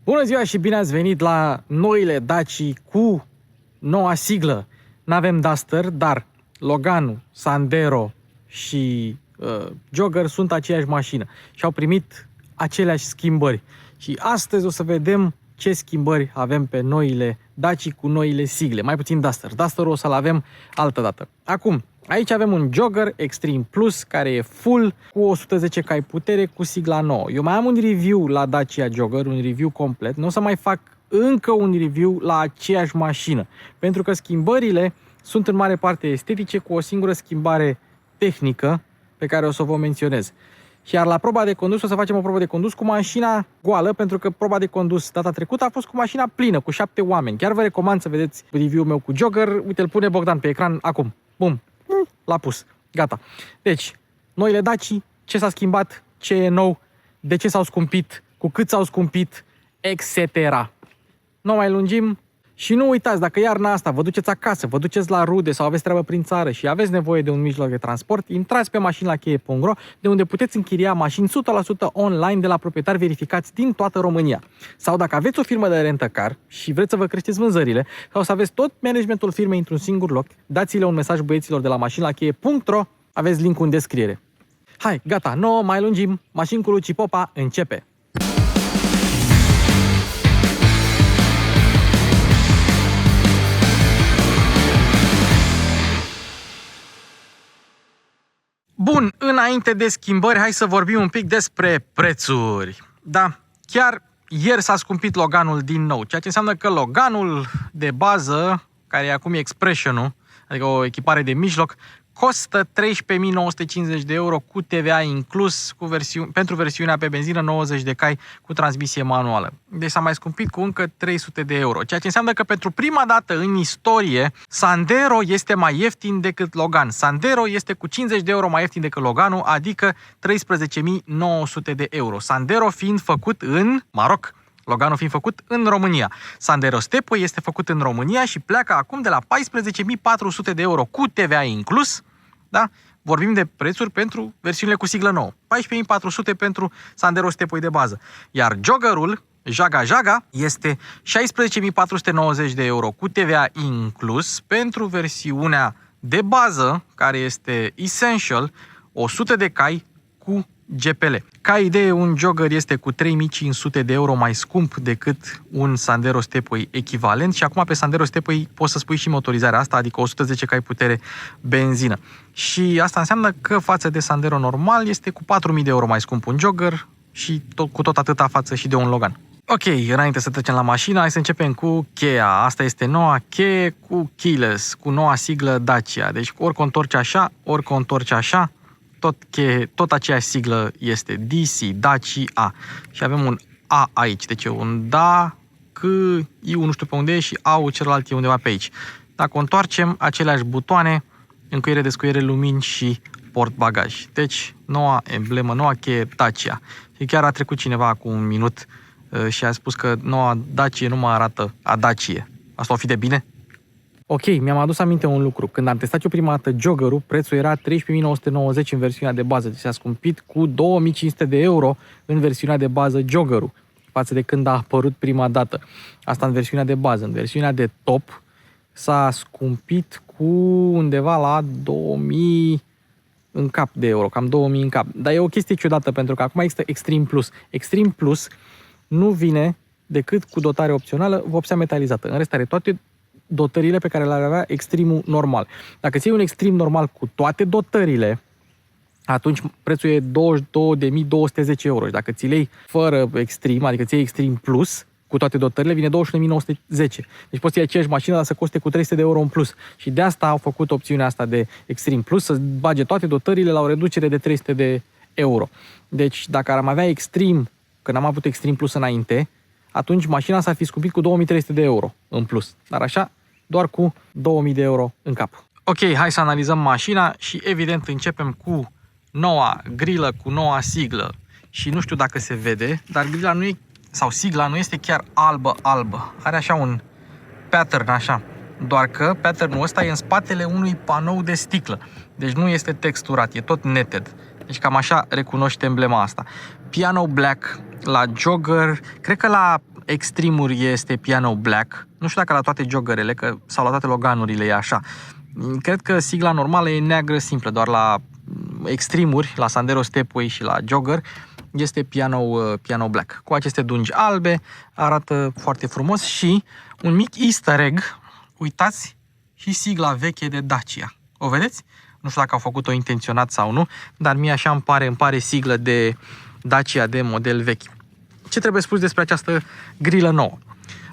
Bună ziua și bine ați venit la noile Daci cu noua siglă. N-avem Duster, dar Logan, Sandero și Jogger sunt aceeași mașină și au primit aceleași schimbări. Și astăzi o să vedem ce schimbări avem pe noile Daci cu noile sigle, mai puțin Duster. Dusterul o să-l avem altă dată. Acum, aici avem un Jogger Extreme Plus care e full cu 110 cai putere cu sigla nouă. Eu mai am un review la Dacia Jogger, un review complet. Nu o să mai fac încă un review la aceeași mașină, pentru că schimbările sunt în mare parte estetice, cu o singură schimbare tehnică pe care o să vă menționez. Iar la proba de condus o să facem o probă de condus cu mașina goală, pentru că proba de condus data trecută a fost cu mașina plină, cu 7 oameni. Chiar vă recomand să vedeți review-ul meu cu Jogger. Uite, îl pune Bogdan pe ecran acum. Bum! L-a pus. Gata. Deci, noile Daci, ce s-a schimbat, ce e nou, de ce s-au scumpit, cu cât s-au scumpit, etc. Nu mai lungim. Și nu uitați, dacă iarna asta vă duceți acasă, vă duceți la rude sau aveți treabă prin țară și aveți nevoie de un mijloc de transport, intrați pe mașinlacheie.ro, de unde puteți închiria mașini 100% online de la proprietari verificați din toată România. Sau dacă aveți o firmă de rent-a-car și vreți să vă creșteți vânzările sau să aveți tot managementul firmei într-un singur loc, dați-le un mesaj băieților de la mașinlacheie.ro, aveți link-ul în descriere. Hai, gata, nu mai lungim, Mașini cu Luci Popa începe! Bun, înainte de schimbări, hai să vorbim un pic despre prețuri. Da, chiar ieri s-a scumpit Loganul din nou, ceea ce înseamnă că Loganul de bază, care e acum Expression-ul, adică o echipare de mijloc, costă 13.950 de euro cu TVA inclus pentru versiunea pe benzină 90 de cai cu transmisie manuală. Deci s-a mai scumpit cu încă 300 de euro, ceea ce înseamnă că pentru prima dată în istorie Sandero este mai ieftin decât Logan. Sandero este cu 50 de euro mai ieftin decât Loganul, adică 13.900 de euro. Sandero fiind făcut în Maroc. Loganul fiind făcut în România. Sandero Stepway este făcut în România și pleacă acum de la 14.400 de euro cu TVA inclus. Da? Vorbim de prețuri pentru versiunile cu siglă nouă. 14.400 pentru Sandero Stepway de bază. Iar Joggerul, Jaga, este 16.490 de euro cu TVA inclus pentru versiunea de bază, care este Essential, 100 de cai cu GPL. Ca idee, un Jogger este cu 3.500 de euro mai scump decât un Sandero Stepway echivalent și acum pe Sandero Stepway poți să spui și motorizarea asta, adică 110 cai putere benzină. Și asta înseamnă că față de Sandero normal este cu 4.000 de euro mai scump un Jogger și cu tot atâta față și de un Logan. Ok, înainte să trecem la mașină, hai să începem cu cheia. Asta este noua cheie cu keyless, cu noua siglă Dacia. Deci ori contorci așa, ori contorci așa, tot aceeași siglă este DC, Dacia. Și avem un A aici, deci un da, C, I-ul nu știu pe unde e și A-ul celălalt e undeva pe aici. Dacă o întoarcem, aceleași butoane, încuiere, descuiere, lumini și portbagaj. Deci, noua emblemă, noua cheie Dacia. Și chiar a trecut cineva acum un minut și a spus că noua Dacia nu mai arată a Dacia. Asta o fi de bine? Ok, mi-am adus aminte un lucru. Când am testat eu prima dată Joggerul, prețul era 13.990 în versiunea de bază. Deci s-a scumpit cu 2.500 de euro în versiunea de bază Joggerul, față de când a apărut prima dată. Asta în versiunea de bază. În versiunea de top s-a scumpit cu undeva la 2.000 în cap de euro, cam 2.000 în cap. Dar e o chestie ciudată, pentru că acum există Extreme Plus. Extreme Plus nu vine decât cu dotare opțională, vopsea metalizată. În rest are toate dotările pe care le-ar avea Extreme-ul normal. Dacă ți iei un Extreme normal cu toate dotările, atunci prețul e 22.210 euro. Și dacă ți iei fără Extreme, adică ți iei Extreme Plus, cu toate dotările, vine 21.910. Deci poți să iei aceeași mașină, dar să coste cu 300 de euro în plus. Și de asta au făcut opțiunea asta de Extreme Plus, să bage toate dotările la o reducere de 300 de euro. Deci dacă am avea Extreme, când am avut Extreme Plus înainte, atunci mașina s-ar fi scumpit cu 2300 de euro în plus. Dar așa, doar cu 2000 de euro în cap. Ok, hai să analizăm mașina și evident începem cu noua grilă, cu noua siglă. Și nu știu dacă se vede, dar grila nu e, sau sigla nu este chiar albă. Are așa un pattern așa. Doar că patternul ăsta e în spatele unui panou de sticlă. Deci nu este texturat, e tot netted. Deci cam așa recunoște emblema asta. Piano Black la Jogger, cred că la Extreme-uri este Piano Black. Nu știu dacă la toate joggerele sau la toate Loganurile e așa. Cred că sigla normală e neagră simplă, doar la Extreme-uri, la Sandero Stepway și la Jogger este Piano Black. Cu aceste dungi albe, arată foarte frumos și un mic easter egg, uitați, și sigla veche de Dacia. O vedeți? Nu știu dacă au făcut-o intenționat sau nu, dar mie așa îmi pare siglă de Dacia de model vechi. Ce trebuie spus despre această grilă nouă?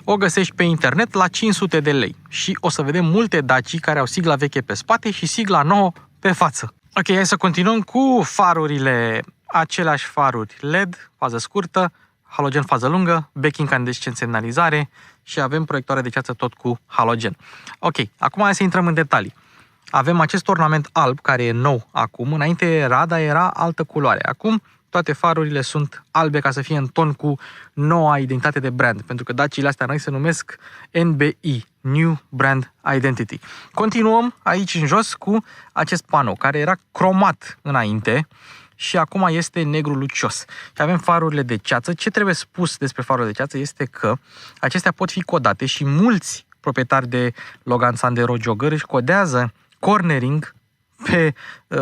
O găsești pe internet la 500 de lei și o să vedem multe Dacia care au sigla veche pe spate și sigla nouă pe față. Ok, hai să continuăm cu farurile. Aceleași faruri LED, fază scurtă, halogen fază lungă, back incandescent semnalizare și avem proiectoare de ceață tot cu halogen. Ok, acum hai să intrăm în detalii. Avem acest ornament alb care e nou acum, înainte era altă culoare. Acum toate farurile sunt albe ca să fie în ton cu noua identitate de brand, pentru că Daciile astea noi se numesc NBI, New Brand Identity. Continuăm aici în jos cu acest panou care era cromat înainte și acum este negru lucios. Și avem farurile de ceață. Ce trebuie spus despre farurile de ceață este că acestea pot fi codate și mulți proprietari de Logan Sandero Jogger își codează cornering pe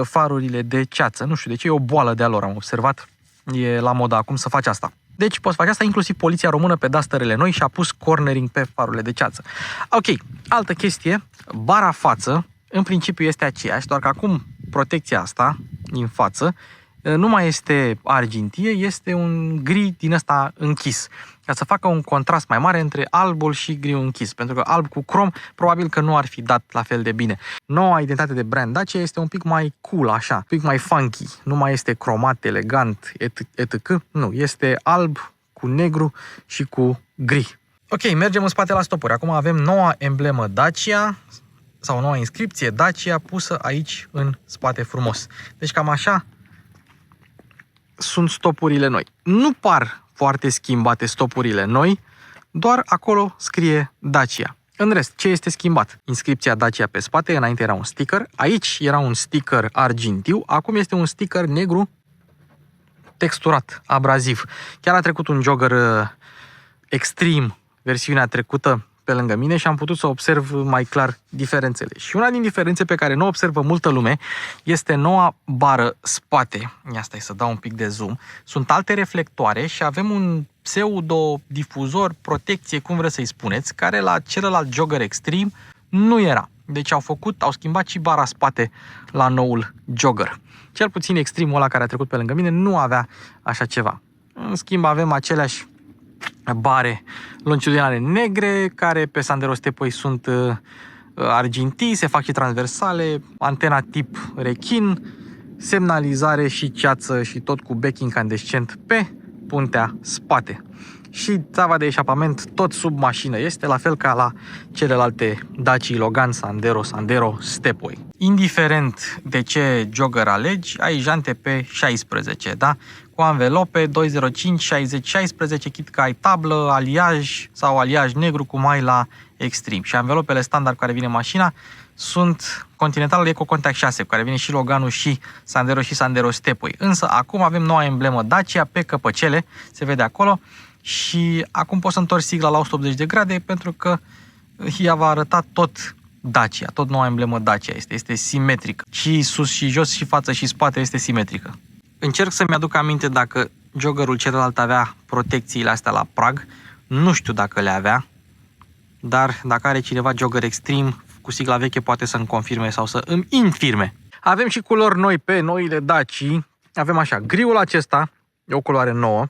farurile de ceață. Nu știu de ce, e o boală de-a lor, am observat. E la modă acum să faci asta. Deci poți face asta, inclusiv poliția română pe Dusterele noi și-a pus cornering pe farurile de ceață. Ok, altă chestie, bara față, în principiu este aceeași, doar că acum protecția asta din față nu mai este argintie, este un gri din ăsta închis, ca să facă un contrast mai mare între albul și griul închis, pentru că alb cu crom probabil că nu ar fi dat la fel de bine. Noua identitate de brand Dacia este un pic mai cool, așa, un pic mai funky, nu mai este cromat, elegant, etc. Nu, este alb cu negru și cu gri. Ok, mergem în spate la stopuri. Acum avem noua emblemă Dacia sau noua inscripție Dacia pusă aici în spate frumos. Deci cam așa sunt stopurile noi. Nu par foarte schimbate stopurile noi, doar acolo scrie Dacia. În rest, ce este schimbat? Inscripția Dacia pe spate, înainte era un sticker, aici era un sticker argintiu, acum este un sticker negru texturat, abraziv. Chiar a trecut un Jogger Extreme, versiunea trecută, pe lângă mine și am putut să observ mai clar diferențele. Și una din diferențe pe care nu observă multă lume este noua bară spate. Ia stai să dau un pic de zoom. Sunt alte reflectoare și avem un pseudo-difuzor, protecție, cum vreți să-i spuneți, care la celălalt Jogger Extreme nu era. Deci au schimbat și bara spate la noul Jogger. Cel puțin Extreme-ul ăla care a trecut pe lângă mine nu avea așa ceva. În schimb avem aceleași bare longitudinale negre, care pe Sandero Stepway sunt argintii, se fac și transversale, antena tip rechin, semnalizare și ceață și tot cu back incandescent pe puntea spate. Și țava de eșapament tot sub mașină este, la fel ca la celelalte Dacia Logan, Sandero Stepway. Indiferent de ce Jogger alegi, ai jante pe 16, da? Cu anvelope 205 60 16, chit că ai tablă, aliaj sau aliaj negru cum ai la Extreme. Și anvelopele standard care vine mașina sunt Continental Eco Contact 6, cu care vine și Loganul și Sandero Stepway. Însă acum avem noua emblemă Dacia pe căpăcele, se vede acolo. Și acum poți să întorci sigla la 180 de grade pentru că ea va arăta tot Dacia, tot noua emblemă Dacia este simetrică. Și sus și jos și față și spate este simetrică. Încerc să-mi aduc aminte dacă Joggerul celălalt avea protecțiile astea la prag. Nu știu dacă le avea, dar dacă are cineva Jogger Extreme cu sigla veche poate să-mi confirme sau să îmi infirme. Avem și culori noi pe noile Dacia. Avem așa, griul acesta e o culoare nouă.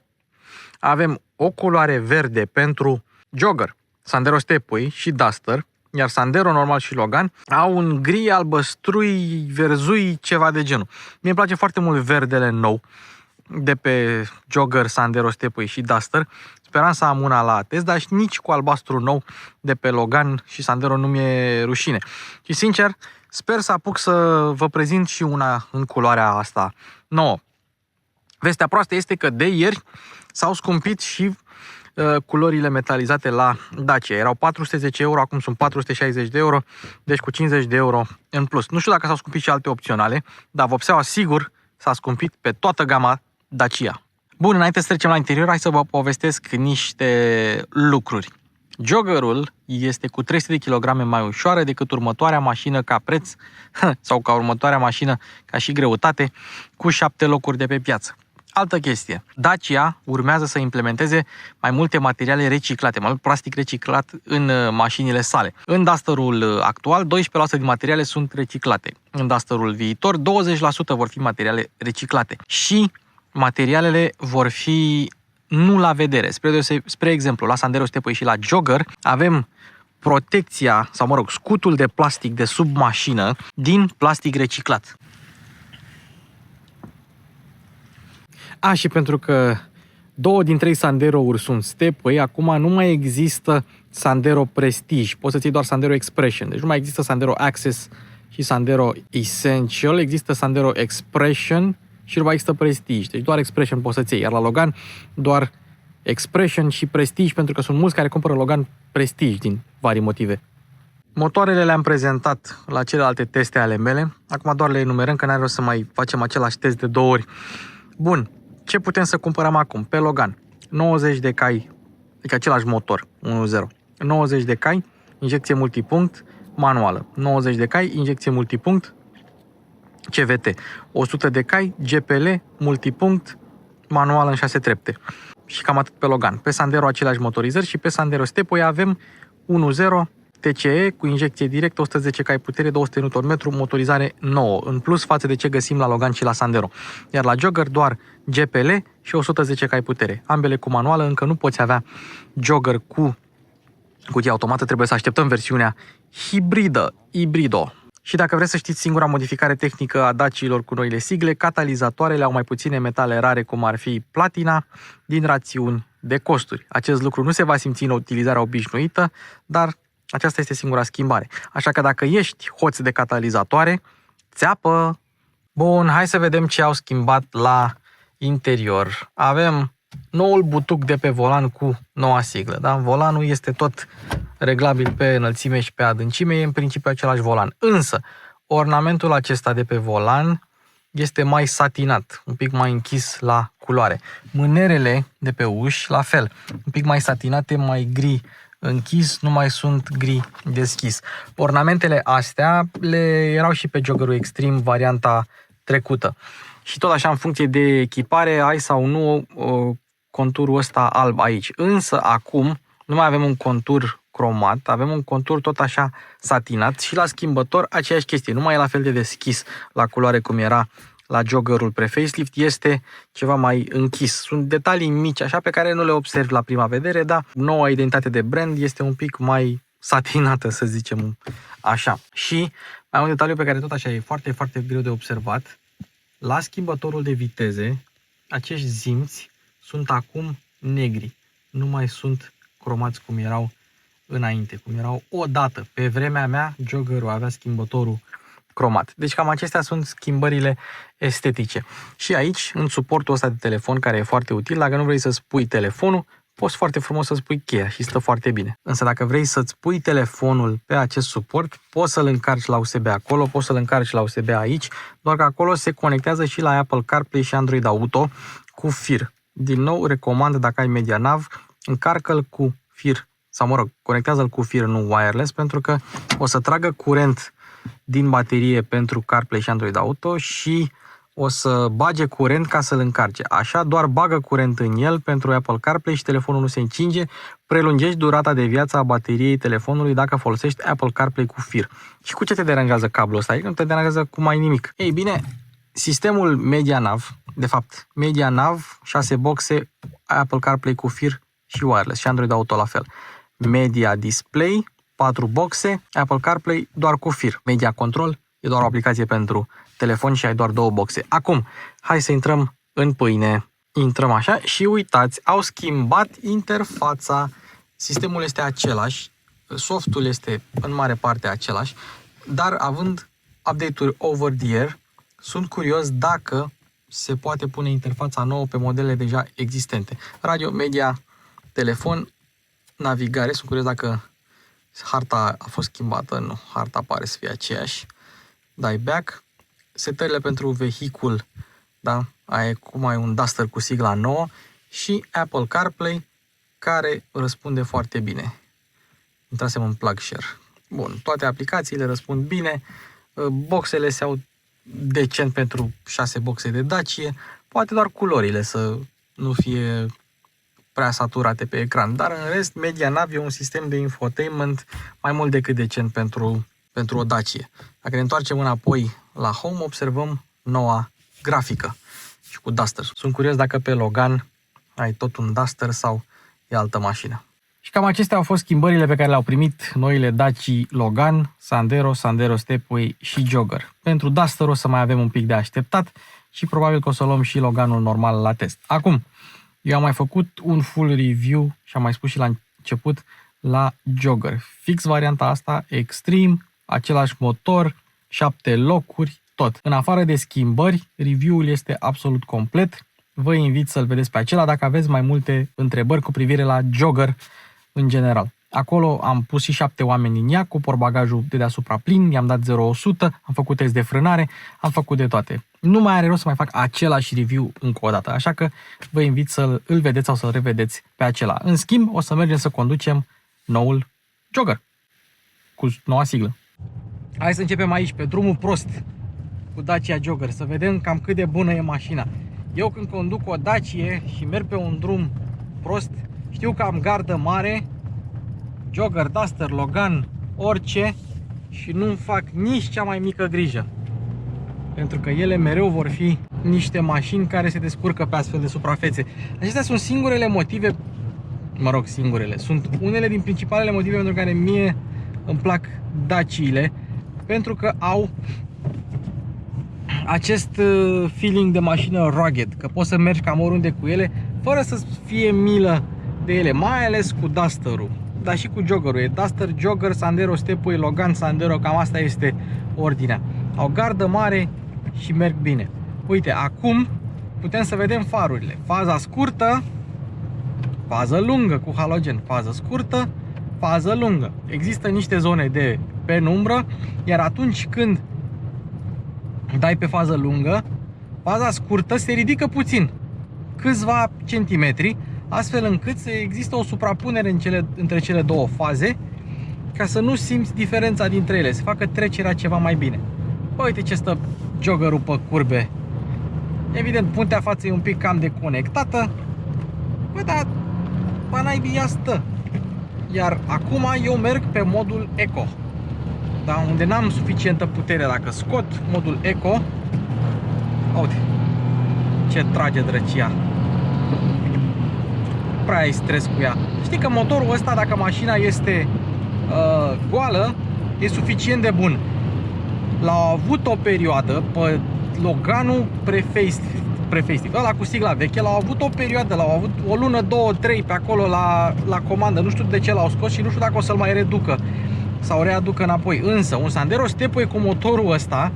Avem o culoare verde pentru Jogger, Sandero Stepway și Duster, iar Sandero normal și Logan au un gri albăstrui, verzui, ceva de genul. Mie îmi place foarte mult verdele nou de pe Jogger, Sandero Stepway și Duster. Speram să am una la test, dar nici cu albastru nou de pe Logan și Sandero nu mi-e rușine. Și sincer, sper să apuc să vă prezint și una în culoarea asta nouă. Vestea proastă este că de ieri s-au scumpit și culorile metalizate la Dacia. Erau 410 euro, acum sunt 460 de euro, deci cu 50 de euro în plus. Nu știu dacă s-au scumpit și alte opționale, dar vopseaua sigur s-a scumpit pe toată gama Dacia. Bun, înainte să trecem la interior, hai să vă povestesc niște lucruri. Joggerul este cu 300 de kilograme mai ușoară decât următoarea mașină ca preț sau ca următoarea mașină ca și greutate cu 7 locuri de pe piață. Altă chestie. Dacia urmează să implementeze mai multe materiale reciclate, mai mult plastic reciclat în mașinile sale. În Duster-ul actual, 12% din materiale sunt reciclate. În Duster-ul viitor, 20% vor fi materiale reciclate. Și materialele vor fi nu la vedere. Spre exemplu, la Sandero Stepway și la Jogger avem protecția, sau mă rog, scutul de plastic de sub mașină din plastic reciclat. Și pentru că 2 din 3 Sandero-uri sunt Stepway, acum nu mai există Sandero Prestige. Poți să ții doar Sandero Expression. Deci nu mai există Sandero Access și Sandero Essential. Există Sandero Expression și nu mai există Prestige. Deci doar Expression poți să-ți iei. Iar la Logan doar Expression și Prestige, pentru că sunt mulți care cumpără Logan Prestige din vari motive. Motoarele le-am prezentat la celelalte teste ale mele. Acum doar le enumerăm, că n-are rost să mai facem același test de 2 ori. Bun, ce putem să cumpărăm acum? Pe Logan, 90 de cai, adică același motor, 1.0. 90 de cai, injecție multipunct, manuală. 90 de cai, injecție multipunct, CVT. 100 de cai, GPL, multipunct, manuală în 6 trepte. Și cam atât pe Logan. Pe Sandero aceleași motorizări și pe Sandero Stepway avem 1.0 TCE cu injecție directă, 110 cai putere, 200 Nm, motorizare nouă, în plus față de ce găsim la Logan și la Sandero. Iar la Jogger doar GPL și 110 cai putere. Ambele cu manuală, încă nu poți avea Jogger cu cutie automată, trebuie să așteptăm versiunea hibrido. Și dacă vreți să știți singura modificare tehnică a Daciilor cu noile sigle, catalizatoarele au mai puține metale rare, cum ar fi platina, din rațiuni de costuri. Acest lucru nu se va simți în utilizarea obișnuită, dar aceasta este singura schimbare. Așa că dacă ești hoț de catalizatoare, țeapă! Bun, hai să vedem ce au schimbat la interior. Avem noul butuc de pe volan cu noua siglă. Da? Volanul este tot reglabil pe înălțime și pe adâncime, e în principiu același volan. Însă, ornamentul acesta de pe volan este mai satinat, un pic mai închis la culoare. Mânerele de pe uși, la fel, un pic mai satinate, mai gri închis, nu mai sunt gri deschis. Ornamentele astea le erau și pe Joggerul Extreme varianta trecută. Și tot așa, în funcție de echipare, ai sau nu conturul ăsta alb aici. Însă acum nu mai avem un contur cromat, avem un contur tot așa satinat și la schimbător aceeași chestie. Nu mai e la fel de deschis la culoare cum era la Joggerul pre-facelift, este ceva mai închis. Sunt detalii mici așa pe care nu le observi la prima vedere, dar noua identitate de brand este un pic mai satinată, să zicem așa. Și mai un detaliu pe care tot așa e foarte, foarte greu de observat. La schimbătorul de viteze, acești zimți sunt acum negri. Nu mai sunt cromați cum erau înainte, cum erau odată. Pe vremea mea, Joggerul avea schimbătorul cromat. Deci cam acestea sunt schimbările estetice. Și aici, în suportul ăsta de telefon, care e foarte util, dacă nu vrei să-ți pui telefonul, poți foarte frumos să-ți pui cheia și stă foarte bine. Însă dacă vrei să-ți pui telefonul pe acest suport, poți să-l încarci la USB acolo, poți să-l încarci la USB aici, doar că acolo se conectează și la Apple CarPlay și Android Auto cu fir. Din nou, recomand, dacă ai MediaNav, încarcă-l cu fir, sau mă rog, conectează-l cu fir, nu wireless, pentru că o să tragă curent din baterie pentru CarPlay și Android Auto și o să bage curent ca să-l încarce. Așa doar bagă curent în el pentru Apple CarPlay și telefonul nu se încinge. Prelungești durata de viață a bateriei telefonului dacă folosești Apple CarPlay cu fir. Și cu ce te deranjează cablul ăsta? Nu te deranjează cu mai nimic. Ei bine, sistemul MediaNav, de fapt, MediaNav, 6 boxe, Apple CarPlay cu fir și wireless și Android Auto la fel. Media Display, 4 boxe, Apple CarPlay doar cu fir. Media Control e doar o aplicație pentru telefon și ai doar 2 boxe. Acum, hai să intrăm în pâine. Intrăm așa și uitați, au schimbat interfața. Sistemul este același, softul este în mare parte același, dar având update-uri over the air, sunt curios dacă se poate pune interfața nouă pe modele deja existente. Radio, media, telefon, navigare, sunt curios dacă harta a fost schimbată. Nu, harta pare să fie aceeași. Dai back. Setările pentru vehicul, da, Acum ai un Duster cu sigla nouă și Apple CarPlay, care răspunde foarte bine. Intrasem în PlugShare. Bun, toate aplicațiile răspund bine, boxele se au decent pentru 6 boxe de Dacia, poate doar culorile să nu fie prea saturate pe ecran, dar în rest MediaNav e un sistem de infotainment mai mult decât decent pentru o Dacia. Dacă ne întoarcem înapoi la Home, observăm noua grafică și cu Duster. Sunt curios dacă pe Logan ai tot un Duster sau e altă mașină. Și cam acestea au fost schimbările pe care le-au primit noile Dacia Logan, Sandero, Sandero Stepway și Jogger. Pentru Duster o să mai avem un pic de așteptat și probabil că o să luăm și Loganul normal la test. Acum, eu am mai făcut un full review și am mai spus și la început la Jogger. Fix varianta asta, Extreme, același motor, 7 locuri, tot. În afară de schimbări, review-ul este absolut complet. Vă invit să-l vedeți pe acela dacă aveți mai multe întrebări cu privire la Jogger în general. Acolo am pus și 7 oameni în ea cu portbagajul de deasupra plin, i-am dat 0-100, am făcut test de frânare, am făcut de toate. Nu mai are rost să mai fac același review încă o dată, așa că vă invit să-l vedeți sau să-l revedeți pe acela. În schimb, o să mergem să conducem noul Jogger cu noua siglă. Hai să începem aici, pe drumul prost cu Dacia Jogger, să vedem cam cât de bună e mașina. Eu când conduc o Dacia și merg pe un drum prost, știu că am gardă mare, Jogger, Duster, Logan, orice, și nu-mi fac nici cea mai mică grijă. Pentru că ele mereu vor fi niște mașini care se descurcă pe astfel de suprafețe. Acestea sunt singurele motive, sunt unele din principalele motive pentru care mie îmi plac Daciile, pentru că au acest feeling de mașină rugged, că poți să mergi cam oriunde cu ele, fără să fie milă de ele, mai ales cu Duster-ul, dar și cu Jogger-ul. E Duster, Jogger, Sandero, Stepway, Logan, Sandero, cam asta este ordinea. Au gardă mare și merg bine. Uite, acum putem să vedem farurile. Faza scurtă, fază lungă cu halogen, fază scurtă, fază lungă. Există niște zone de penumbră, iar atunci când dai pe fază lungă, faza scurtă se ridică puțin, câțiva centimetri, astfel încât să există o suprapunere între cele două faze, ca să nu simți diferența dintre ele, să facă trecerea ceva mai bine. Bă, uite ce stă Jogger-ul pe curbe. Evident, puntea față e un pic cam deconectată. Bă, dar naibii ea stă. Iar acum eu merg pe modul Eco, da, unde n-am suficientă putere. Dacă scot modul Eco, uite ce trage drăcia. Prea ai stres cu ea. Știi că motorul ăsta, dacă mașina este goală, e suficient de bun. L-au avut o perioadă pe Loganul pre-facelift, ăla cu sigla veche, l-au avut o perioadă, l-au avut o lună, 2, 3 pe acolo la comandă. Nu știu de ce l-au scos și nu știu dacă o să-l mai reducă sau readucă înapoi. Însă un Sandero Stepway cu motorul ăsta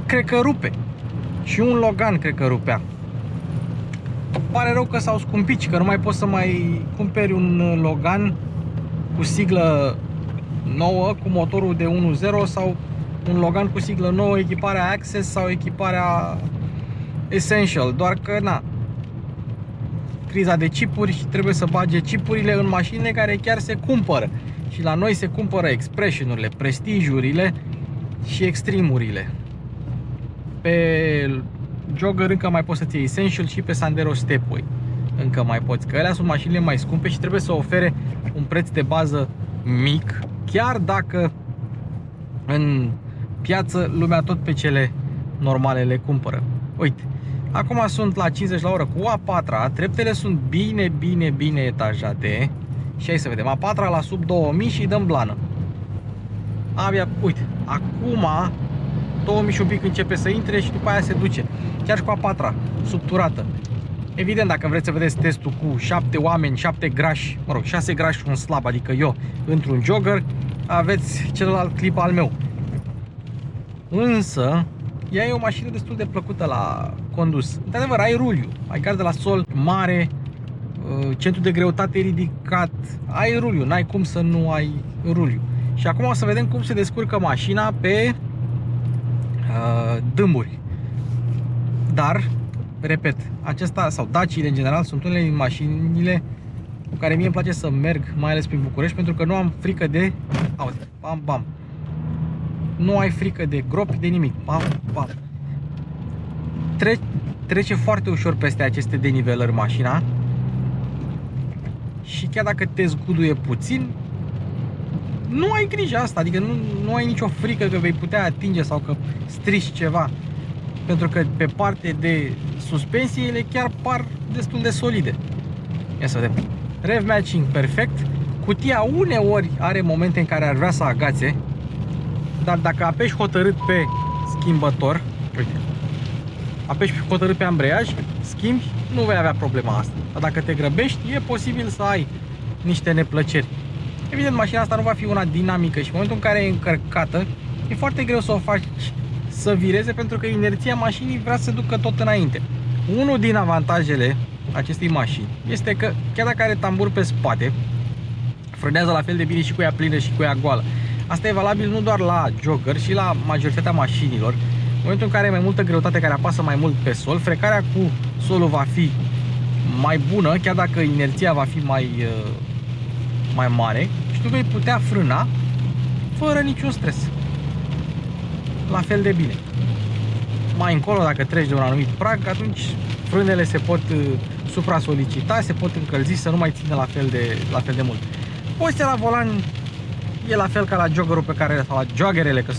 cred că rupe. Și un Logan cred că rupea. Pare rău că s-au scumpit și că nu mai poți să mai cumperi un Logan cu siglă nouă, cu motorul de 1.0 sau un Logan cu siglă nouă, echiparea Access sau echiparea Essential. Doar că, na, criza de chipuri și trebuie să bage chipurile în mașinile care chiar se cumpără. Și la noi se cumpără Expression-urile, Prestige-urile și Extreme-urile. Pe Jogger încă mai poți să-ți iei Essential și pe Sandero Stepway încă mai poți, că alea sunt mașinile mai scumpe și trebuie să ofere un preț de bază mic, chiar dacă în piață lumea tot pe cele normale le cumpără. Uite, acum sunt la 50 la oră cu A4, treptele sunt bine etajate și hai să vedem, A4 la sub 2000 și dăm blană. Abia, uite, acum 2000 și un pic începe să intre și după aia se duce. Chiar și cu A4 subturată. Evident, dacă vreți să vedeți testul cu 7 oameni, 7 grași, 6 grași și un slab, adică eu, într-un Jogger, aveți celălalt clip al meu. Însă, ea e o mașină destul de plăcută la condus. Într-adevăr, ai ruliu, ai gardă la sol mare, centru de greutate ridicat, ai ruliu, n-ai cum să nu ai ruliu. Și acum o să vedem cum se descurcă mașina pe dâmburi. Dar repet, acesta sau Daciile în general sunt unele din mașinile cu care mie îmi place să merg, mai ales prin București, pentru că nu am frică de... Auzi, bam, bam. Nu ai frică de gropi, de nimic. Bam, bam. Trece foarte ușor peste aceste denivelări mașina. Și chiar dacă te zguduie puțin, nu ai grijă asta, adică nu ai nicio frică că vei putea atinge sau că strici ceva. Pentru că pe parte de suspensie ele chiar par destul de solide. Ia să vedem. Rev matching perfect. Cutia uneori are momente în care ar vrea să agațe, dar dacă apeși hotărât pe schimbător, uite, apeși hotărât pe ambreiaj, schimbi, nu vei avea problema asta. Dar dacă te grăbești, e posibil să ai niște neplăceri. Evident, mașina asta nu va fi una dinamică și în momentul în care e încărcată, e foarte greu să o faci să vireze, pentru că inerția mașinii vrea să se ducă tot înainte. Unul din avantajele acestei mașini este că chiar dacă are tambur pe spate, frânează la fel de bine și cu ea plină și cu ea goală. Asta e valabil nu doar la jogger, și la majoritatea mașinilor. În momentul în care ai mai multă greutate, care apasă mai mult pe sol, frecarea cu solul va fi mai bună, chiar dacă inerția va fi mai mare, și tu vei putea frâna fără niciun stres. La fel de bine. Mai încolo, dacă treci de un anumit prag, atunci frânele se pot supra-solicita, se pot încălzi, să nu mai țină la fel de mult. Poziția la volan e la fel ca la joggerul pe care, sau la joggerele, că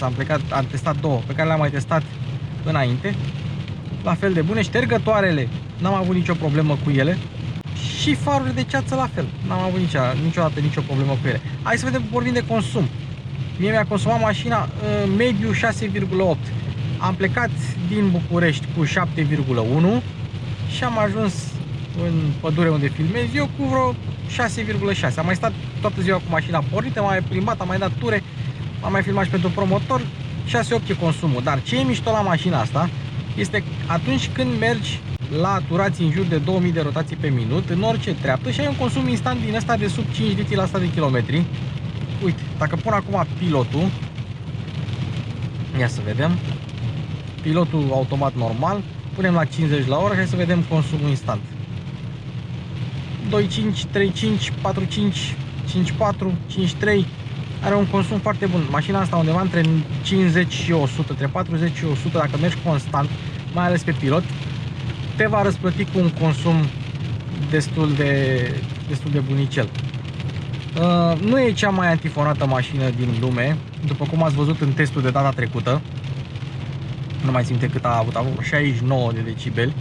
am testat două, pe care le-am mai testat înainte. La fel de bune. Ștergătoarele, n-am avut nicio problemă cu ele. Și farurile de ceață la fel. N-am avut niciodată nicio problemă cu ele. Hai să vedem, vorbim de consum. Mie mi-a consumat mașina mediu 6,8. Am plecat din București cu 7,1 și am ajuns în pădure unde filmez eu cu vreo 6,6. Am mai stat toată ziua cu mașina pornită, m-am mai plimbat, am mai dat ture, am mai filmat și pentru promotor. 6,8 e consumul. Dar ce e mișto la mașina asta este atunci când mergi la turații în jur de 2000 de rotații pe minut, în orice treaptă, și ai un consum instant din ăsta de sub 5 litri la 100 de kilometri. Uite, dacă pun acum pilotul, ia să vedem, pilotul automat normal, punem la 50 la oră și hai să vedem consumul instant. 2,5, 3,5, 4,5, 5,4, 5,3. Are un consum foarte bun. Mașina asta undeva între 50 și 100, între 40 și 100, dacă mergi constant, mai ales pe pilot, te va răsplăti cu un consum destul de bunicel. Nu e cea mai antifonată mașină din lume, după cum ați văzut în testul de data trecută. Nu mai țin cât a avut 69 de decibeli,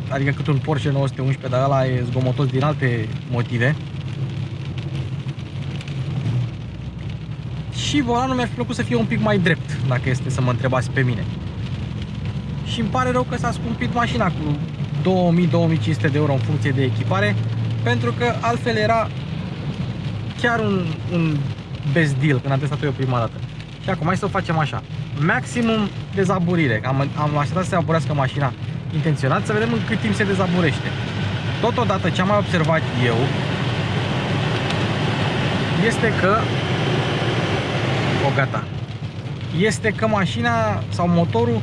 adică cât un Porsche 911, dar ăla e zgomotos din alte motive. Și volanul mi-ar fi plăcut să fie un pic mai drept, dacă este să mă întrebați pe mine. Și îmi pare rău că s-a scumpit mașina cu 2000-2500 de euro în funcție de echipare, pentru că altfel era chiar un best deal când am testat-o eu prima dată. Și acum hai să o facem așa. Maximum dezaburire. Am așteptat să se aburească mașina intenționat, să vedem în cât timp se dezaburește. Totodată, ce am mai observat eu este că gata. Este că mașina sau motorul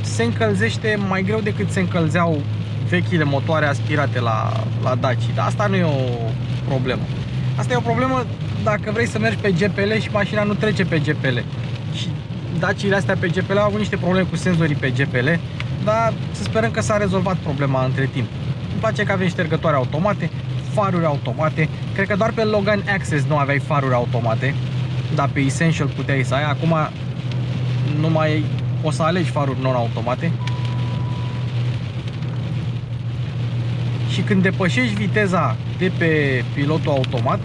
se încălzește mai greu decât se încălzeau vechile motoare aspirate la Daci. Dar asta nu e o problemă. Asta e o problemă dacă vrei să mergi pe GPL și mașina nu trece pe GPL. Și Daciile astea pe GPL au avut niște probleme cu senzorii pe GPL, dar să sperăm că s-a rezolvat problema între timp. Îmi place că avem ștergătoare automate, faruri automate. Cred că doar pe Logan Access nu aveai faruri automate, dar pe Essential puteai să ai. Acum nu mai o să alegi faruri non-automate. Și când depășești viteza de pe pilotul automat,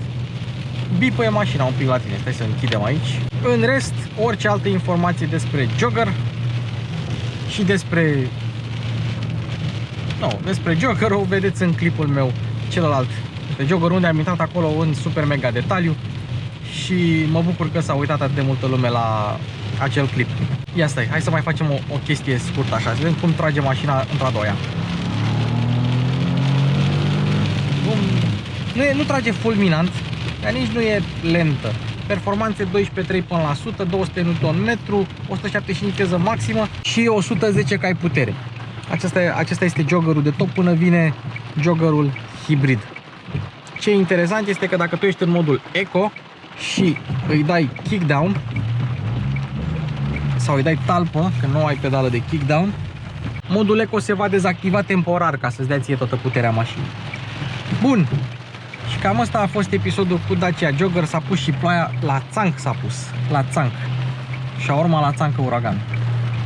bipăie mașina un pic la tine. Stai să închidem aici. În rest, orice altă informație despre jogger și despre jogger o vedeți în clipul meu celălalt pe jogger, unde am intrat acolo în super mega detaliu și mă bucur că s-a uitat atât de multă lume la acel clip. Ia stai, hai să mai facem o chestie scurtă așa, să vedem cum trage mașina într-a doua. Nu trage fulminant, dar nici nu e lentă. Performanțe 12,3 până la 100, 200 Nm, 175 viteză maximă și 110 cai putere. Acesta este joggerul de top până vine joggerul hibrid. Ce e interesant este că dacă tu ești în modul Eco și îi dai kickdown sau îi dai talpă, că nu ai pedală de kickdown, modul Eco se va dezactiva temporar ca să-ți dea ție toată puterea mașinii. Bun. Și cam asta a fost episodul cu Dacia Jogger. S-a pus și ploaia la țanc, s-a pus. La țanc. Shawarma la țancă uragan.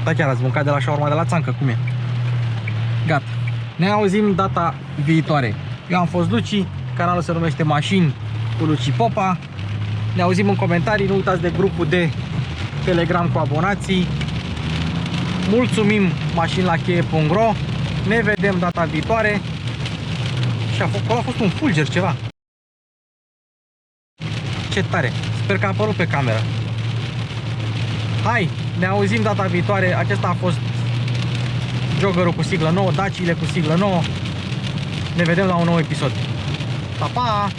Da, chiar ați mâncat de la shawarma de la țancă, cum e? Gata. Ne auzim data viitoare. Eu am fost Luci, canalul se numește Mașini cu Luci Popa. Ne auzim în comentarii, nu uitați de grupul de Telegram cu abonații. Mulțumim mașinilacheie.ro. Ne vedem data viitoare. Și acolo a fost un fulger ceva. Ce tare. Sper că a apărut pe cameră. Hai, ne auzim data viitoare. Acesta a fost joggerul cu siglă nouă, Daciile cu siglă nouă. Ne vedem la un nou episod. Pa, pa!